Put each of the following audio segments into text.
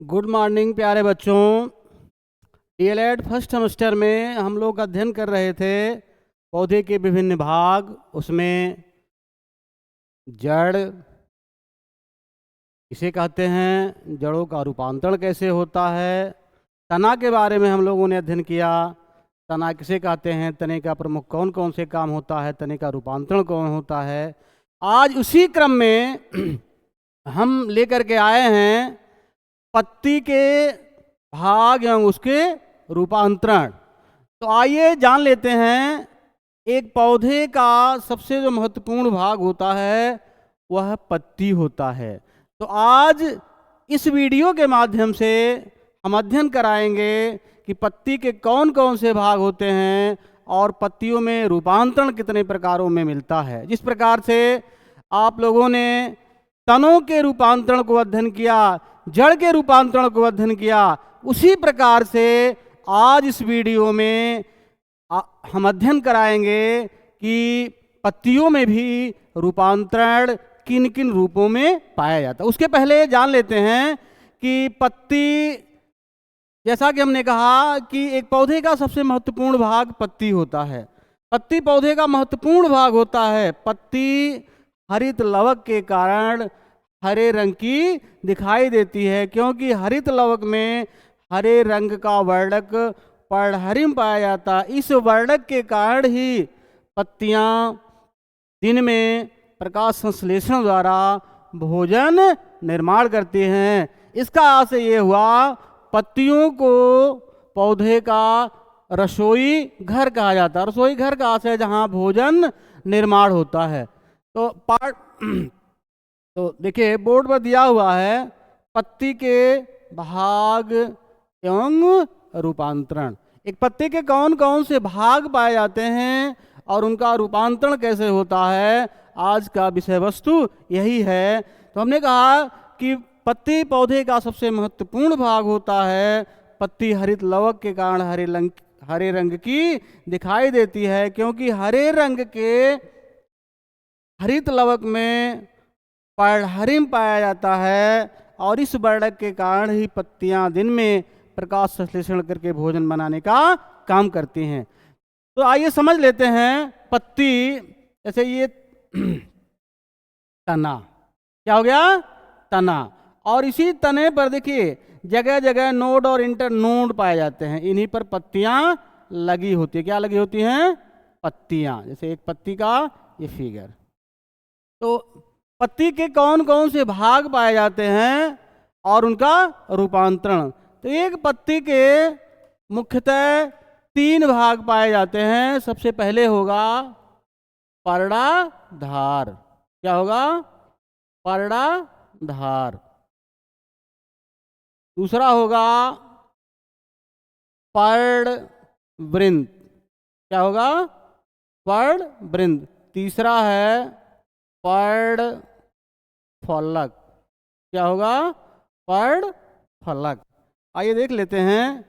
Good morning प्यारे बच्चों। DElEd first semester में हम लोग अध्ययन कर रहे थे पौधे के विभिन्न भाग, उसमें जड़ इसे कहते हैं, जड़ों का रूपांतरण कैसे होता है। तना के बारे में हम लोगों ने अध्ययन किया, तना किसे कहते हैं, तने का प्रमुख कौन कौन से काम होता है, तने का रूपांतरण कौन होता है। आज उसी क्रम में हम लेकर के आए हैं पत्ती के भाग एवं उसके रूपांतरण। तो आइए जान लेते हैं, एक पौधे का सबसे जो महत्वपूर्ण भाग होता है वह पत्ती होता है। तो आज इस वीडियो के माध्यम से हम अध्ययन कराएंगे कि पत्ती के कौन कौन से भाग होते हैं और पत्तियों में रूपांतरण कितने प्रकारों में मिलता है। जिस प्रकार से आप लोगों ने तनों के रूपांतरण को अध्ययन किया, जड़ के रूपांतरण को अध्ययन किया, उसी प्रकार से आज इस वीडियो में हम अध्ययन कराएंगे कि पत्तियों में भी रूपांतरण किन किन रूपों में पाया जाता है। उसके पहले जान लेते हैं कि पत्ती, जैसा कि हमने कहा कि एक पौधे का सबसे महत्वपूर्ण भाग पत्ती होता है। पत्ती पौधे का महत्वपूर्ण भाग होता है। पत्ती हरित लवक के कारण हरे रंग की दिखाई देती है, क्योंकि हरित लवक में हरे रंग का वर्णक पर्णहरित पाया जाता है। इस वर्णक के कारण ही पत्तियां दिन में प्रकाश संश्लेषण द्वारा भोजन निर्माण करती हैं। इसका आशय ये हुआ, पत्तियों को पौधे का रसोई घर कहा जाता है। रसोई घर का आशय जहाँ भोजन निर्माण होता है। तो देखिए बोर्ड पर दिया हुआ है पत्ती के भाग एवं रूपांतरण। एक पत्ती के कौन कौन से भाग पाए जाते हैं और उनका रूपांतरण कैसे होता है, आज का विषय वस्तु यही है। तो हमने कहा कि पत्ती पौधे का सबसे महत्वपूर्ण भाग होता है। पत्ती हरित लवक के कारण हरे रंग की दिखाई देती है, क्योंकि हरे रंग के हरित लवक में पर्णहरित पाया जाता है और इस वर्णक के कारण ही पत्तियां दिन में प्रकाश संश्लेषण करके भोजन बनाने का काम करती हैं। तो आइए समझ लेते हैं पत्ती। जैसे ये तना, क्या हो गया, तना। और इसी तने पर देखिए जगह जगह नोड और इंटर नोड पाए जाते हैं। इन्हीं पर पत्तियां लगी होती है। क्या लगी होती हैं, पत्तियां। जैसे एक पत्ती का ये फिगर। तो पत्ती के कौन कौन से भाग पाए जाते हैं और उनका रूपांतरण। तो एक पत्ती के मुख्यतः 3 भाग पाए जाते हैं। सबसे पहले होगा पर्णाधार। क्या होगा, पर्णाधार। दूसरा होगा पर्णवृंत। क्या होगा, पर्णवृंत। तीसरा है पर्णफलक। क्या होगा, पर्णफलक। आइए देख लेते हैं।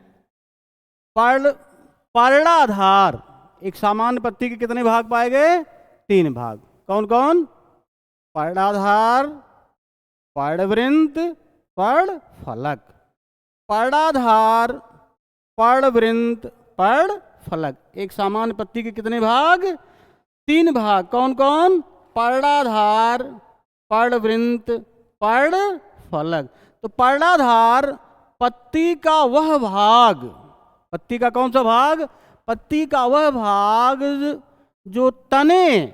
पर्णाधार, एक सामान्य पत्ती के कितने भाग पाए गए, 3 भाग। कौन कौन, पर्णाधार, पर्णवृंत, पर्णफलक। पर्णाधार, पर्णवृंत, पर्णफलक। एक सामान्य पत्ती के कितने भाग, 3 भाग। कौन कौन, पर्णाधार, पर्णवृंत, पर्णफलक। तो पर्णाधार पत्ती का वह भाग, पत्ती का कौन सा भाग, पत्ती का वह भाग जो तने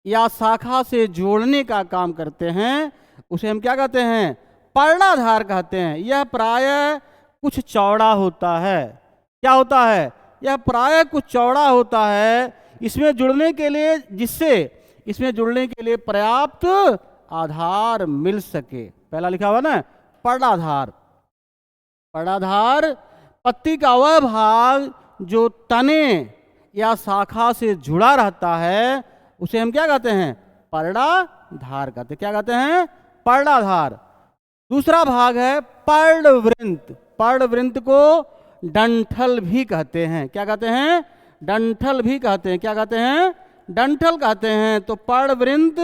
या शाखा से जोड़ने का काम करते हैं, उसे हम क्या कहते हैं, पर्णाधार कहते हैं। यह प्रायः कुछ चौड़ा होता है। क्या होता है, यह प्रायः कुछ चौड़ा होता है। इसमें जुड़ने के लिए, जिससे इसमें जुड़ने के लिए पर्याप्त आधार मिल सके। पहला लिखा हुआ ना, पर्णाधार। पर्णाधार पत्ती का वह भाग जो तने या शाखा से जुड़ा रहता है, उसे हम क्या कहते हैं, पर्णाधार कहते हैं। क्या कहते हैं, पर्णाधार। दूसरा भाग है पर्णवृंत। पर्णवृंत को डंठल भी कहते हैं। क्या कहते हैं, डंठल भी कहते हैं। क्या कहते हैं, डंठल कहते हैं। तो पर्णवृंत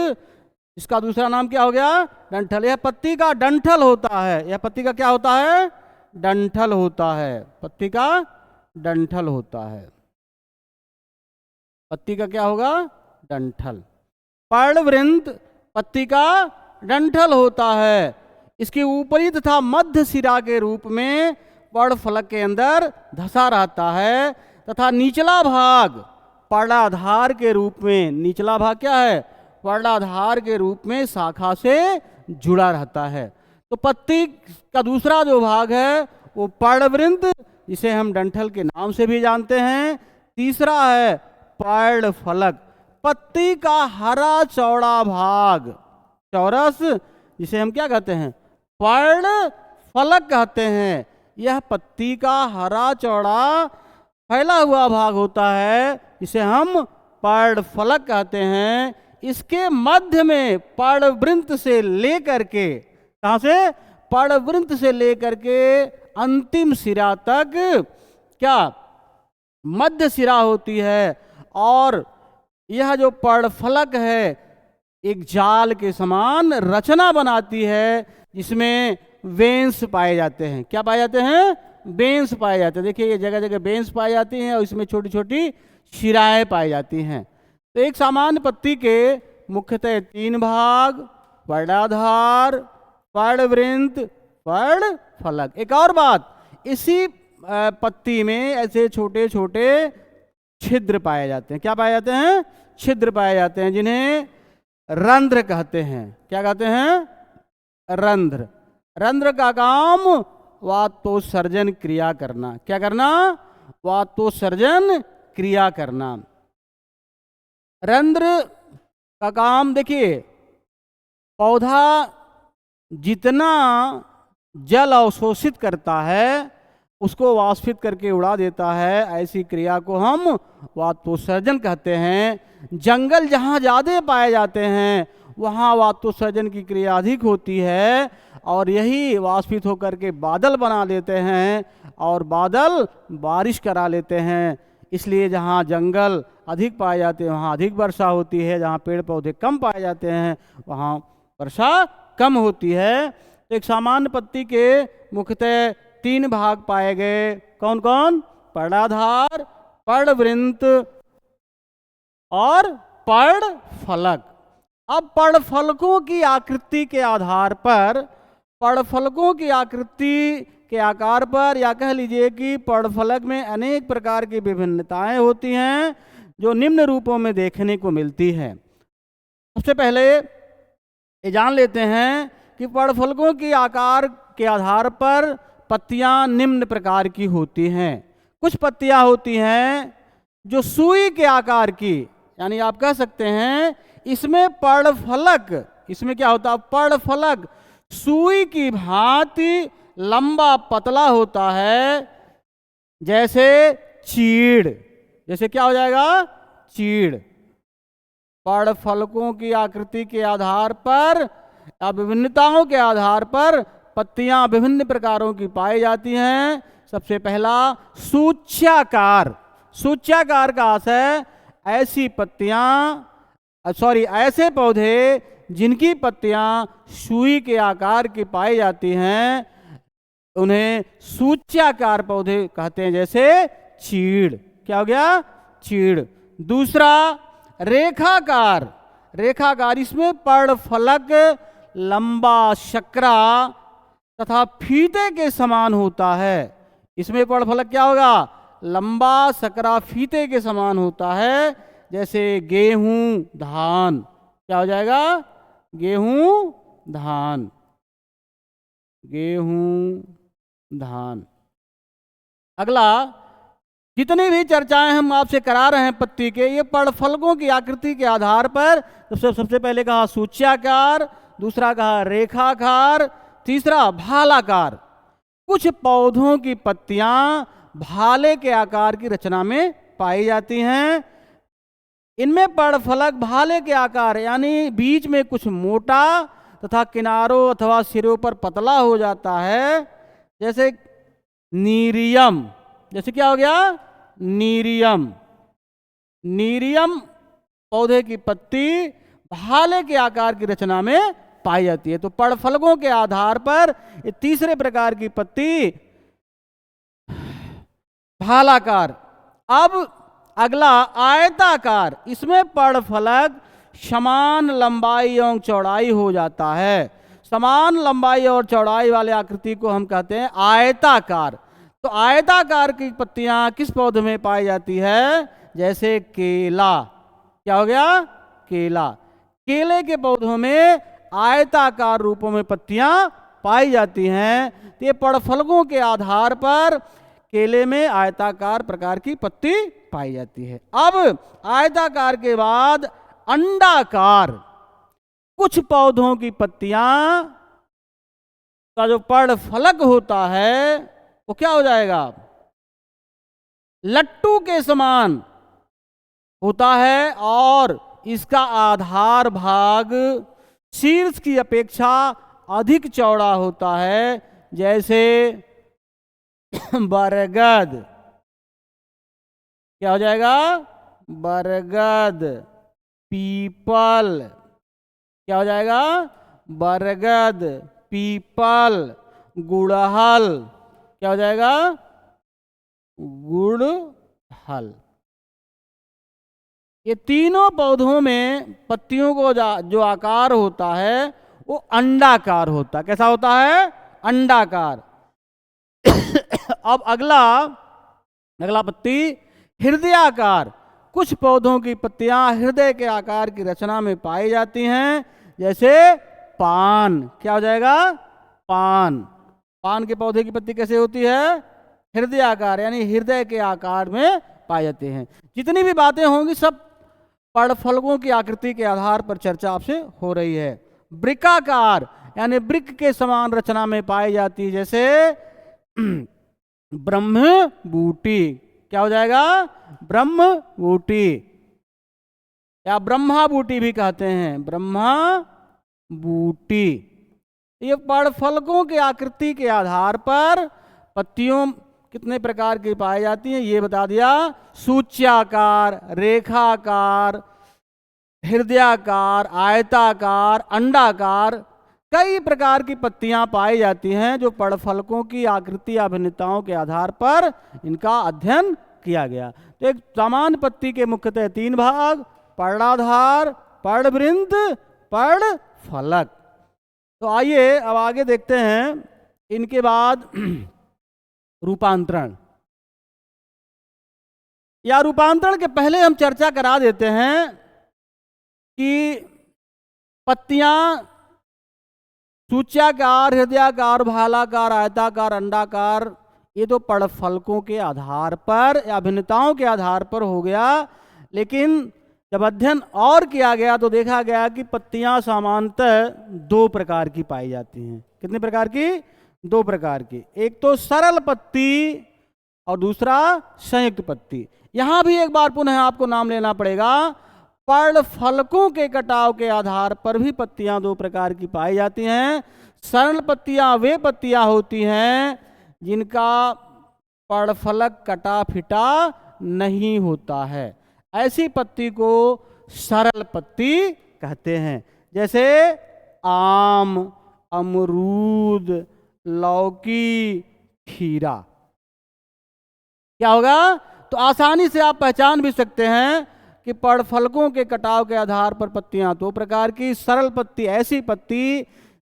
इसका दूसरा नाम क्या हो गया? डंठल। यह पत्ती का डंठल होता है। यह पत्ती का क्या होता है? डंठल होता है। पत्ती का डंठल होता है। पत्ती का क्या होगा? डंठल। पर्णवृंत पत्ती का डंठल होता है। इसके ऊपरी तथा मध्य सिरा के रूप में पर्णफलक के अंदर धसा रहता है तथा निचला भाग पर्णाधार के रूप में, निचला भाग क्या है? पर्णाधार के रूप में शाखा से जुड़ा रहता है। तो पत्ती का दूसरा जो भाग है वो पर्णवृंत, जिसे हम डंठल के नाम से भी जानते हैं। तीसरा है पर्णफलक, पत्ती का हरा चौड़ा भाग, चौरस, जिसे हम क्या कहते हैं? पर्णफलक कहते हैं। यह पत्ती का हरा चौड़ा फैला हुआ भाग होता है, जिसे हम पर्णफलक कहते हैं। इसके मध्य में पर्णवृंत से लेकर के, कहाँ से? पर्णवृंत से लेकर के अंतिम सिरा तक क्या मध्य सिरा होती है। और यह जो पर्णफलक है एक जाल के समान रचना बनाती है, जिसमें वेंस पाए जाते हैं। क्या पाए जाते हैं? बेंस पाए जाते हैं। देखिए ये जगह जगह बेंस पाई जाती हैं और इसमें छोटी छोटी शिराएं पाई जाती हैं। तो एक सामान्य पत्ती के मुख्यतः 3 भाग: पर्णाधार, पर्णवृंत, पर्णफलक। एक और बात, इसी पत्ती में ऐसे छोटे छोटे छिद्र पाए जाते हैं। क्या पाए जाते हैं? छिद्र पाए जाते हैं, जिन्हें रंध्र कहते हैं। क्या कहते हैं? रंध्र। रंध्र का काम वातोसर्जन क्रिया करना। क्या करना? वातोसर्जन क्रिया करना। रंध्र का काम देखिए, पौधा जितना जल अवशोषित करता है उसको वाष्पित करके उड़ा देता है। ऐसी क्रिया को हम वातोसर्जन कहते हैं। जंगल जहाँ ज़्यादा पाए जाते हैं वहाँ वातोसर्जन की क्रिया अधिक होती है और यही वाष्पित होकर के बादल बना देते हैं और बादल बारिश करा लेते हैं। इसलिए जहाँ जंगल अधिक पाए जाते हैं वहाँ अधिक वर्षा होती है, जहाँ पेड़ पौधे कम पाए जाते हैं वहाँ वर्षा कम होती है। तो एक सामान्य पत्ती के मुख्यतः 3 भाग पाए गए। कौन कौन? पर्णाधार, पर्णवृंत और पर्णफलक। अब पर्णफलकों की आकृति के आधार पर, पर्णफलकों की आकृति के आकार पर, या कह लीजिए कि पर्णफलक में अनेक प्रकार की विभिन्नताएं होती हैं जो निम्न रूपों में देखने को मिलती है। सबसे पहले ये जान लेते हैं कि पर्णफलकों की आकार के आधार पर पत्तियां निम्न प्रकार की होती हैं। कुछ पत्तियां होती हैं जो सुई के आकार की, यानी आप कह सकते हैं इसमें पर्णफलक, इसमें क्या होता है? पर्णफलक सुई की भांति लंबा पतला होता है, जैसे चीड़। जैसे क्या हो जाएगा? चीड़। पर्णफलकों की आकृति के आधार पर या विभिन्नताओं के आधार पर पत्तियां विभिन्न प्रकारों की पाई जाती हैं। सबसे पहला सूच्याकार। सूच्याकार का अर्थ है ऐसी पत्तियां, ऐसे पौधे जिनकी पत्तियां सुई के आकार की पाई जाती हैं उन्हें सूच्याकार पौधे कहते हैं, जैसे चीड़। क्या हो गया? चीड़। दूसरा रेखाकार। रेखाकार, इसमें पर्णफलक लंबा शकरा तथा फीते के समान होता है। इसमें पर्णफलक क्या होगा? लंबा सकरा फीते के समान होता है, जैसे गेहूं, धान। क्या हो जाएगा? गेहूं, धान। गेहूं, धान। अगला, जितनी भी चर्चाएं हम आपसे करा रहे हैं पत्ती के, ये पर्णफलकों की आकृति के आधार पर सबसे पहले कहा सूच्याकार, दूसरा कहा रेखाकार, तीसरा भालाकार। कुछ पौधों की पत्तियां भाले के आकार की रचना में पाई जाती हैं। इनमें पर्णफलक भाले के आकार, यानी बीच में कुछ मोटा तथा किनारों अथवा सिरों पर पतला हो जाता है, जैसे नीरियम। जैसे क्या हो गया? नीरियम। नीरियम पौधे की पत्ती भाले के आकार की रचना में पाई जाती है। तो पर्णफलकों के आधार पर ये तीसरे प्रकार की पत्ती भालाकार। अब अगला आयताकार, इसमें पर्णफलक समान लंबाई एवं चौड़ाई हो जाता है। समान लंबाई और चौड़ाई वाले आकृति को हम कहते हैं आयताकार। तो आयताकार की पत्तियां किस पौधे में पाई जाती है? जैसे केला, क्या हो गया? केला। केले के पौधों में आयताकार रूपों में पत्तियां पाई जाती हैं। तो ये पर्णफलकों के आधार पर केले में आयताकार प्रकार की पत्ती पाई जाती है। अब आयताकार के बाद अंडाकार। कुछ पौधों की पत्तियां का जो पर्णफलक होता है वो क्या हो जाएगा? लट्टू के समान होता है और इसका आधार भाग शीर्ष की अपेक्षा अधिक चौड़ा होता है। जैसे बरगद, क्या हो जाएगा? बरगद। पीपल, क्या हो जाएगा? बरगद, पीपल। गुड़हल, क्या हो जाएगा? गुड़हल। ये तीनों पौधों में पत्तियों को जो आकार होता है वो अंडाकार होता है। कैसा होता है? अंडाकार। अब अगला पत्ती हृदयाकार। कुछ पौधों की पत्तियां हृदय के आकार की रचना में पाई जाती हैं। जैसे पान, क्या हो जाएगा? पान। पान के पौधे की पत्ती कैसे होती है? हृदयाकार, यानी हृदय के आकार में पाए जाते हैं। जितनी भी बातें होंगी सब पर्णफलकों की आकृति के आधार पर चर्चा आपसे हो रही है। वृक्काकार, यानी वृक्क के समान रचना में पाई जाती है। जैसे ब्रह्म बूटी, क्या हो जाएगा? ब्रह्म बूटी, या ब्रह्मा बूटी भी कहते हैं, ब्रह्मा बूटी। ये पर्णफलकों के आकृति के आधार पर पत्तियों कितने प्रकार की पाई जाती हैं ये बता दिया। सूच्याकार, रेखाकार, हृदयाकार, आयताकार, अंडाकार, कई प्रकार की पत्तियां पाई जाती हैं जो पर्णफलकों की आकृति या भिन्नताओं के आधार पर इनका अध्ययन किया गया। तो एक सामान्य पत्ती के मुख्यतः 3 भाग: पर्णाधार, पर्णवृंत, पर्णफलक। तो आइए अब आगे देखते हैं इनके बाद रूपांतरण। या रूपांतरण के पहले हम चर्चा करा देते हैं कि पत्तियां सूच्याकार, हृदयाकार, भालाकार, आयताकार, अंडाकार, ये तो पर्णफलकों के आधार पर या भिन्नताओं के आधार पर हो गया। लेकिन जब अध्ययन और किया गया तो देखा गया कि पत्तियां सामान्यतः 2 प्रकार की पाई जाती हैं। कितने प्रकार की? 2 प्रकार की। एक तो सरल पत्ती और दूसरा संयुक्त पत्ती। यहां भी एक बार पुनः आपको नाम लेना पड़ेगा। पर्णफलकों के कटाव के आधार पर भी पत्तियां 2 प्रकार की पाई जाती हैं। सरल पत्तियां वे पत्तियां होती हैं जिनका पर्णफलक कटा फिटा नहीं होता है, ऐसी पत्ती को सरल पत्ती कहते हैं। जैसे आम, अमरूद, लौकी, खीरा। क्या होगा? तो आसानी से आप पहचान भी सकते हैं कि पर्णफलकों के कटाव के आधार पर पत्तियां 2 प्रकार की। सरल पत्ती ऐसी पत्ती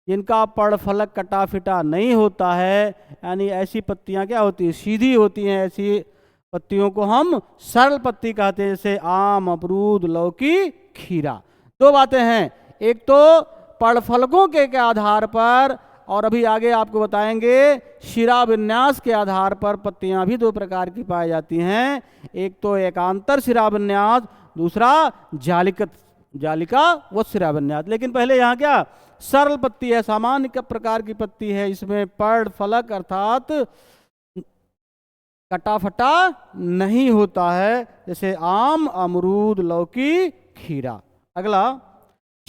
जिनका पर्णफलक कटा फिटा नहीं होता है, यानी ऐसी पत्तियां क्या होती है? सीधी होती हैं। ऐसी पत्तियों को हम सरल पत्ती कहते हैं। जैसे आम, अमरूद, लौकी, खीरा। 2 बातें हैं, एक तो पर्णफलकों के आधार पर और अभी आगे आपको बताएंगे शिरा विन्यास के आधार पर पत्तियां भी 2 प्रकार की पाई जाती हैं। एक तो एकांतर शिरा विन्यास, दूसरा जालिका व शिरा विन्यास। लेकिन पहले यहाँ क्या सरल पत्ती है, सामान्य प्रकार की पत्ती है। इसमें पर्णफलक अर्थात कटाफटा नहीं होता है, जैसे आम, अमरूद, लौकी, खीरा। अगला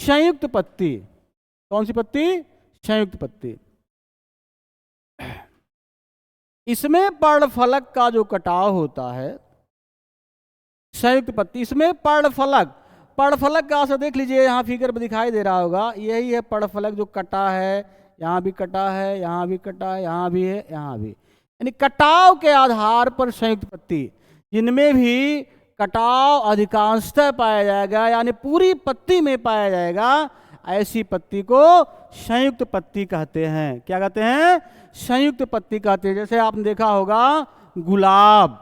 संयुक्त पत्ती। कौन सी पत्ती? संयुक्त पत्ती। इसमें पर्णफलक का जो कटाव होता है, संयुक्त पत्ती, इसमें पर्णफलक पड़फलक का असर देख लीजिए, यहाँ फिगर में दिखाई दे रहा होगा, यही है पड़फलक जो कटा है, यहाँ भी कटा है, यहाँ भी कटा है, यहाँ भी है, यहाँ भी, यानी कटाव के आधार पर संयुक्त पत्ती, जिनमें भी कटाव अधिकांशतः पाया जाएगा यानी पूरी पत्ती में पाया जाएगा, ऐसी पत्ती को संयुक्त पत्ती कहते हैं। क्या कहते हैं? संयुक्त पत्ती कहते हैं। जैसे आपने देखा होगा गुलाब,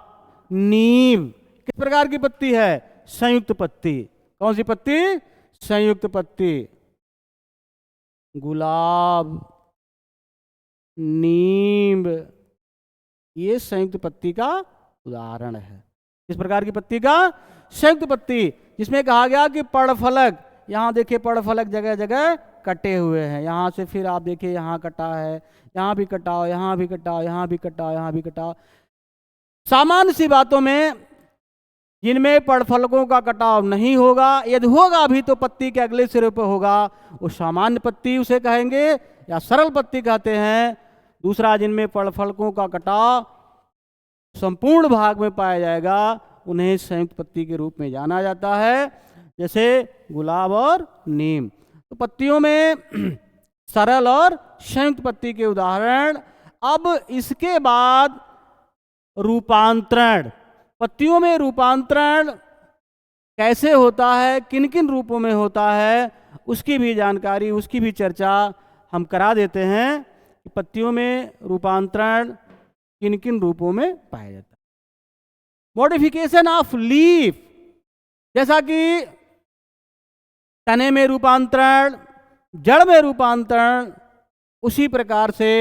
नीम, किस प्रकार की पत्ती है? संयुक्त पत्ती। कौन सी पत्ती? संयुक्त पत्ती। गुलाब, नीम, ये संयुक्त पत्ती का उदाहरण है। किस प्रकार की पत्ती का? संयुक्त पत्ती, जिसमें कहा गया कि पड़फलक, यहाँ देखिए पड़फलक जगह जगह कटे हुए हैं, यहाँ से फिर आप देखिए यहाँ कटा है, यहाँ भी कटाओ, यहाँ भी कटाओ, यहाँ भी कटाओ, यहाँ भी कटाओ। सामान्य सी बातों में जिनमें पड़फलकों का कटाव नहीं होगा, यदि होगा भी तो पत्ती के अगले सिरे पर होगा, वो सामान्य पत्ती उसे कहेंगे या सरल पत्ती कहते हैं। दूसरा, जिनमें पड़फलकों का कटाव संपूर्ण भाग में पाया जाएगा, उन्हें संयुक्त पत्ती के रूप में जाना जाता है, जैसे गुलाब और नीम। तो पत्तियों में सरल और संयुक्त पत्ती के उदाहरण। अब इसके बाद रूपांतरण, पत्तियों में रूपांतरण कैसे होता है, किन किन रूपों में होता है, उसकी भी जानकारी, उसकी भी चर्चा हम करा देते हैं कि पत्तियों में रूपांतरण किन किन रूपों में पाया जाता है। मॉडिफिकेशन ऑफ लीफ, जैसा कि तने में रूपांतरण, जड़ में रूपांतरण, उसी प्रकार से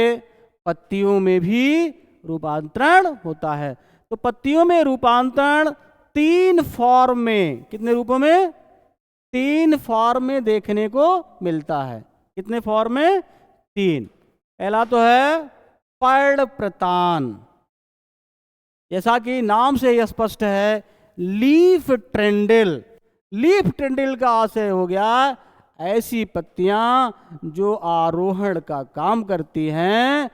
पत्तियों में भी रूपांतरण होता है। तो पत्तियों में रूपांतरण 3 फॉर्म में, कितने रूपों में? 3 फॉर्म में देखने को मिलता है। कितने फॉर्म में? 3। पहला तो है पर्णप्रतान, जैसा कि नाम से ही स्पष्ट है, लीफ ट्रेंडल। लीफ ट्रेंडल का आशय हो गया ऐसी पत्तियां जो आरोहण का काम करती हैं।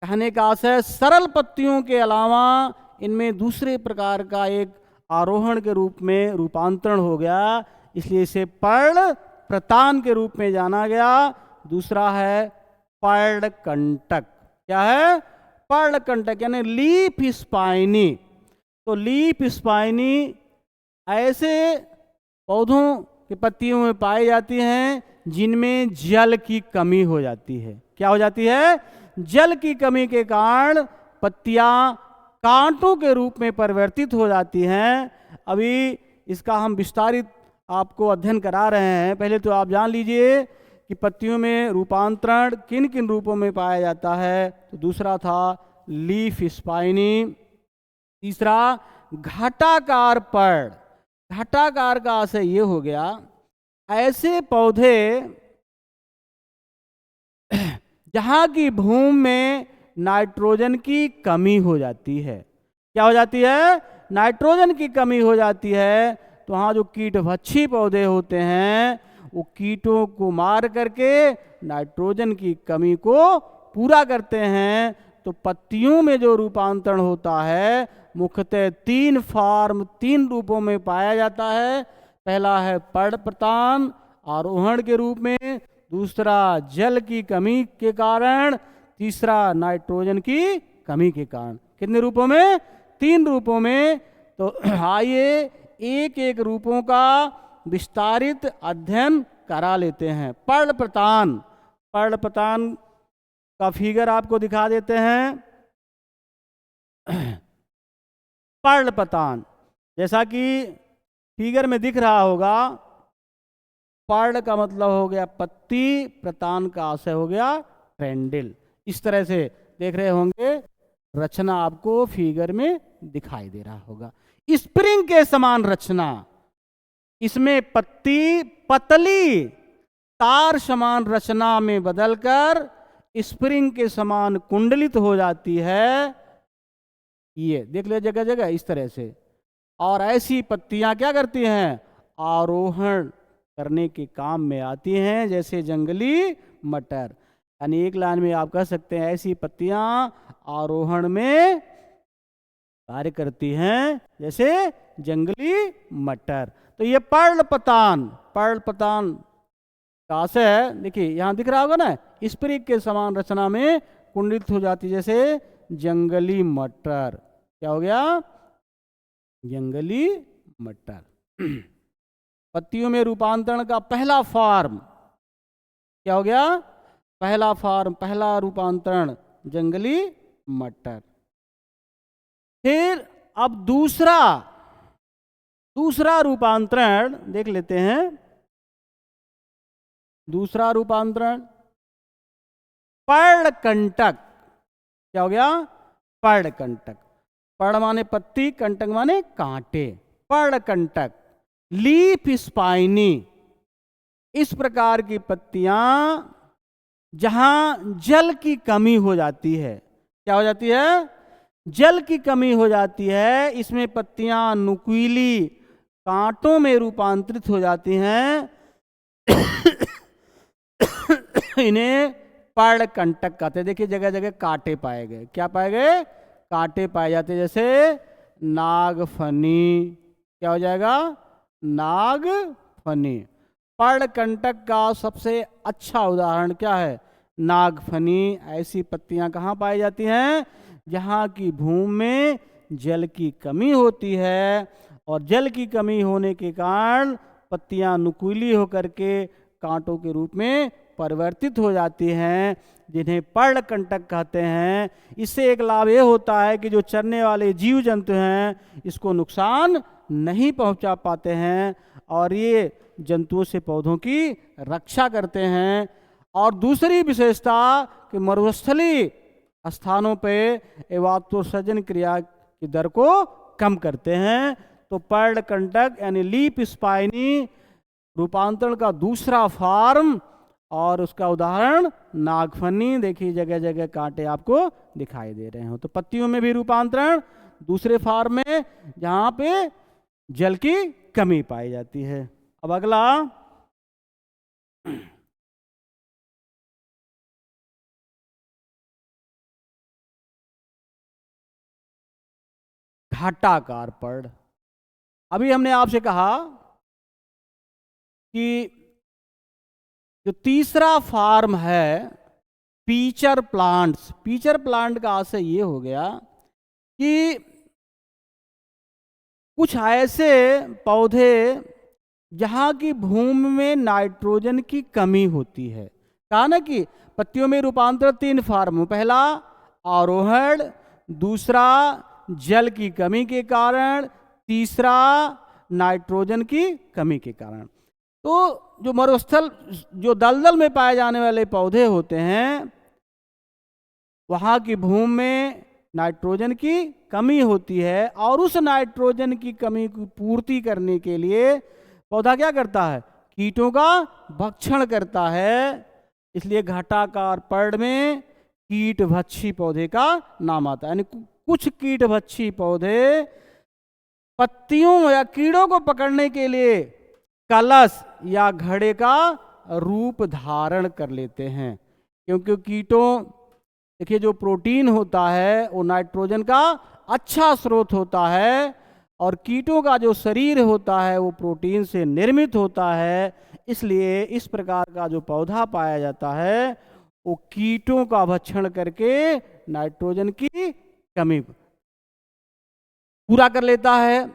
कहने का आशय सरल पत्तियों के अलावा इनमें दूसरे प्रकार का एक आरोहण के रूप में रूपांतरण हो गया, इसलिए इसे पर्णप्रतान के रूप में जाना गया। दूसरा है पर्णकंटक। क्या है? पर्णकंटक, यानी लीफ स्पाइनी। तो लीफ स्पाइनी ऐसे पौधों की पत्तियों में पाई जाती हैं जिनमें जल की कमी हो जाती है। क्या हो जाती है? जल की कमी के कारण पत्तियां कांटों के रूप में परिवर्तित हो जाती हैं। अभी इसका हम विस्तारित आपको अध्ययन करा रहे हैं। पहले तो आप जान लीजिए कि पत्तियों में रूपांतरण किन किन रूपों में पाया जाता है। तो दूसरा था लीफ स्पाइनी। तीसरा घटाकार पर्ण। घटाकार का आशय ये हो गया, ऐसे पौधे जहां की भूमि में नाइट्रोजन की कमी हो जाती है। क्या हो जाती है? नाइट्रोजन की कमी हो जाती है। तो वहाँ जो कीटभक्षी पौधे होते हैं वो कीटों को मार करके नाइट्रोजन की कमी को पूरा करते हैं। तो पत्तियों में जो रूपांतरण होता है मुख्यतः 3 फॉर्म, 3 रूपों में पाया जाता है। पहला है पर्णप्रतान, आरोहण के रूप में। दूसरा जल की कमी के कारण। तीसरा नाइट्रोजन की कमी के कारण। कितने रूपों में? 3 रूपों में। तो आइए एक एक रूपों का विस्तारित अध्ययन करा लेते हैं। पर्णप्रतान, पर्णप्रतान का फिगर आपको दिखा देते हैं। पर्णप्रतान जैसा कि फिगर में दिख रहा होगा, पर्ण का मतलब हो गया पत्ती, प्रतान का आशय हो गया ट्रेंडल। इस तरह से देख रहे होंगे, रचना आपको फिगर में दिखाई दे रहा होगा। स्प्रिंग के समान रचना, इसमें पत्ती पतली तार समान रचना में बदलकर स्प्रिंग के समान कुंडलित हो जाती है। ये देख ले जगह जगह इस तरह से। और ऐसी पत्तियां क्या करती हैं? आरोहण करने के काम में आती हैं, जैसे जंगली मटर। यानी एक लाइन में आप कह सकते हैं ऐसी पत्तियां आरोहण में कार्य करती हैं, जैसे जंगली मटर। तो ये पर्णपतान, पर्णपतान का से है, देखिए यहाँ दिख रहा होगा ना, स्प्रिग के समान रचना में कुंडित हो जाती, जैसे जंगली मटर। क्या हो गया? जंगली मटर। पत्तियों में रूपांतरण का पहला फॉर्म क्या हो गया? पहला फॉर्म, पहला रूपांतरण जंगली मटर। फिर अब दूसरा रूपांतरण देख लेते हैं। दूसरा रूपांतरण पर्णकंटक। क्या हो गया? पर्णकंटक। पर्ण माने पत्ती, कंटक माने कांटे। पर्णकंटक, लीफ स्पाइनी, इस प्रकार की पत्तियां जहां जल की कमी हो जाती है। क्या हो जाती है? जल की कमी हो जाती है, इसमें पत्तियां नुकीली कांटों में रूपांतरित हो जाती हैं। इन्हें पर्णकंटक कहते हैं। देखिए जगह जगह कांटे पाए गए। क्या पाए गए? कांटे पाए जाते, जैसे नागफनी। क्या हो जाएगा? नागफनी। पर्णकंटक का सबसे अच्छा उदाहरण क्या है? नागफनी। ऐसी पत्तियां कहाँ पाई जाती हैं? जहाँ की भूमि में जल की कमी होती है, और जल की कमी होने के कारण पत्तियां नुकीली होकर के कांटों के रूप में परिवर्तित हो जाती हैं, जिन्हें पर्णकंटक कहते हैं। इससे एक लाभ ये होता है कि जो चरने वाले जीव जंतु हैं इसको नुकसान नहीं पहुंचा पाते हैं, और ये जंतुओं से पौधों की रक्षा करते हैं। और दूसरी विशेषता कि मरुस्थलीय स्थानों पे एवाप्सोर्प्शन क्रिया की दर को कम करते हैं। तो पर्णकंटक यानी लीफ स्पाइनी रूपांतरण का दूसरा फॉर्म, और उसका उदाहरण नागफनी। देखिए जगह जगह कांटे आपको दिखाई दे रहे हो। तो पत्तियों में भी रूपांतरण दूसरे फॉर्म में, जहां पे जल की कमी पाई जाती है। अब अगला घाटाकार पर्ण। अभी हमने आपसे कहा कि जो तीसरा फॉर्म है पीचर प्लांट्स। पीचर प्लांट का आशय ये हो गया कि कुछ ऐसे पौधे जहाँ की भूमि में नाइट्रोजन की कमी होती है। कहा ना कि पत्तियों में रूपांतर तीन फॉर्म, पहला आरोहण, दूसरा जल की कमी के कारण, तीसरा नाइट्रोजन की कमी के कारण। तो जो मरुस्थल, जो दलदल में पाए जाने वाले पौधे होते हैं, वहाँ की भूमि में नाइट्रोजन की कमी होती है, और उस नाइट्रोजन की कमी की पूर्ति करने के लिए पौधा क्या करता है? कीटों का भक्षण करता है। इसलिए घटाकार पर्ण में कीटभक्षी पौधे का नाम आता है। यानी कुछ कीटभक्षी पौधे पत्तियों या कीड़ों को पकड़ने के लिए कलश या घड़े का रूप धारण कर लेते हैं, क्योंकि कीटों, देखिए जो प्रोटीन होता है वो नाइट्रोजन का अच्छा स्रोत होता है, और कीटों का जो शरीर होता है वो प्रोटीन से निर्मित होता है। इसलिए इस प्रकार का जो पौधा पाया जाता है वो कीटों का भक्षण करके नाइट्रोजन की कमी पूरा कर लेता है।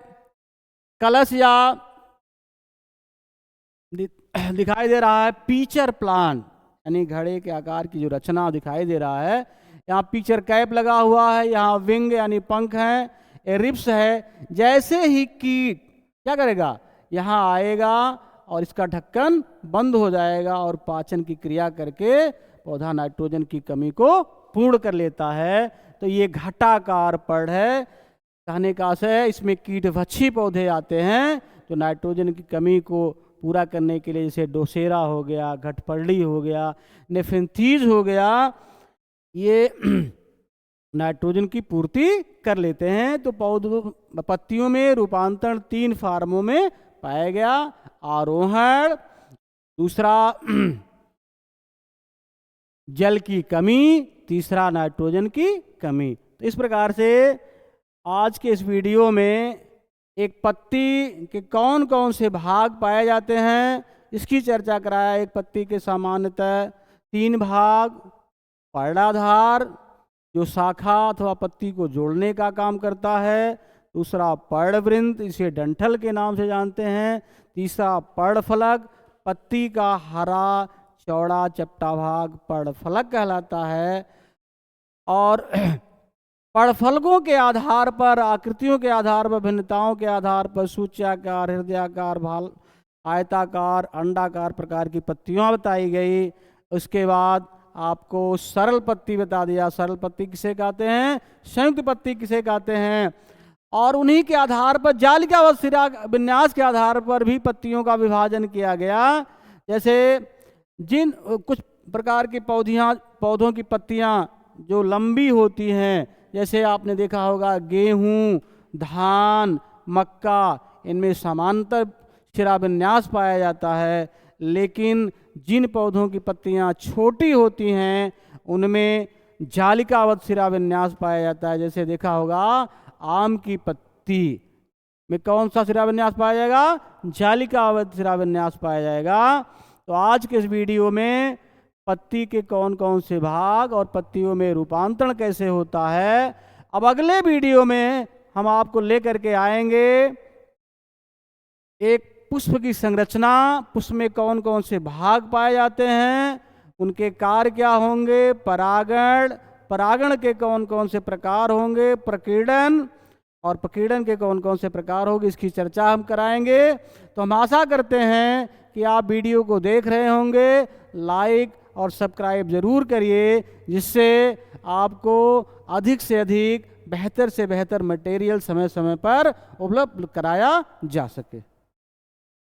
कलश या दिखाई दे रहा है पीचर प्लांट, यानी घड़े के आकार की जो रचना दिखाई दे रहा है। यहाँ पीचर कैप लगा हुआ है, यहाँ विंग यानी पंख है, रिप्स है। जैसे ही कीट क्या करेगा? यहाँ आएगा और इसका ढक्कन बंद हो जाएगा, और पाचन की क्रिया करके पौधा नाइट्रोजन की कमी को पूर्ण कर लेता है। तो ये घटाकार पर्ण है। कहने का आशय है इसमें कीटभक्षी पौधे आते हैं जो नाइट्रोजन की कमी को पूरा करने के लिए, जैसे डोसेरा हो गया, घटपर्डी हो गया, नेफेंथीज हो गया, ये नाइट्रोजन की पूर्ति कर लेते हैं। तो पौधों पत्तियों में रूपांतरण तीन फार्मों में पाया गया। आरोहण, दूसरा जल की कमी, तीसरा नाइट्रोजन की कमी। तो इस प्रकार से आज के इस वीडियो में एक पत्ती के कौन कौन से भाग पाए जाते हैं इसकी चर्चा कराया। एक पत्ती के सामान्यतः 3 भाग: पर्णाधार जो शाखा अथवा पत्ती को जोड़ने का काम करता है, दूसरा पर्णवृंत इसे डंठल के नाम से जानते हैं, तीसरा पर्णफलक पत्ती का हरा चौड़ा चपटा भाग पर्णफलक कहलाता है। और पर्णफलकों के आधार पर, आकृतियों के आधार पर, भिन्नताओं के आधार पर सूच्याकार, हृदयाकार, भाल, आयताकार, अंडाकार प्रकार की पत्तियां बताई गई। उसके बाद आपको सरल पत्ती बता दिया। सरल पत्ती किसे कहते हैं, संयुक्त पत्ती किसे कहते हैं, और उन्हीं के आधार पर जालिका व सिरा विन्यास के आधार पर भी पत्तियों का विभाजन किया गया। जैसे जिन कुछ प्रकार की पौधों की पत्तियां जो लंबी होती हैं, जैसे आपने देखा होगा गेहूं, धान, मक्का, इनमें समांतर शिराविन्यास पाया जाता है। लेकिन जिन पौधों की पत्तियां छोटी होती हैं उनमें जालिकावत शिराविन्यास पाया जाता है। जैसे देखा होगा आम की पत्ती में कौन सा शिराविन्यास पाया जाएगा, जालिकावत शिराविन्यास पाया जाएगा। तो आज के इस वीडियो में पत्ती के कौन कौन से भाग और पत्तियों में रूपांतरण कैसे होता है। अब अगले वीडियो में हम आपको लेकर के आएंगे एक पुष्प की संरचना, पुष्प में कौन कौन से भाग पाए जाते हैं, उनके कार्य क्या होंगे, परागण के कौन कौन से प्रकार होंगे, प्रकीर्णन और प्रकीर्णन के कौन कौन से प्रकार होंगे, इसकी चर्चा हम कराएंगे। तो हम आशा करते हैं कि आप वीडियो को देख रहे होंगे। लाइक और सब्सक्राइब जरूर करिए, जिससे आपको अधिक से अधिक बेहतर से बेहतर मटेरियल समय समय पर उपलब्ध कराया जा सके।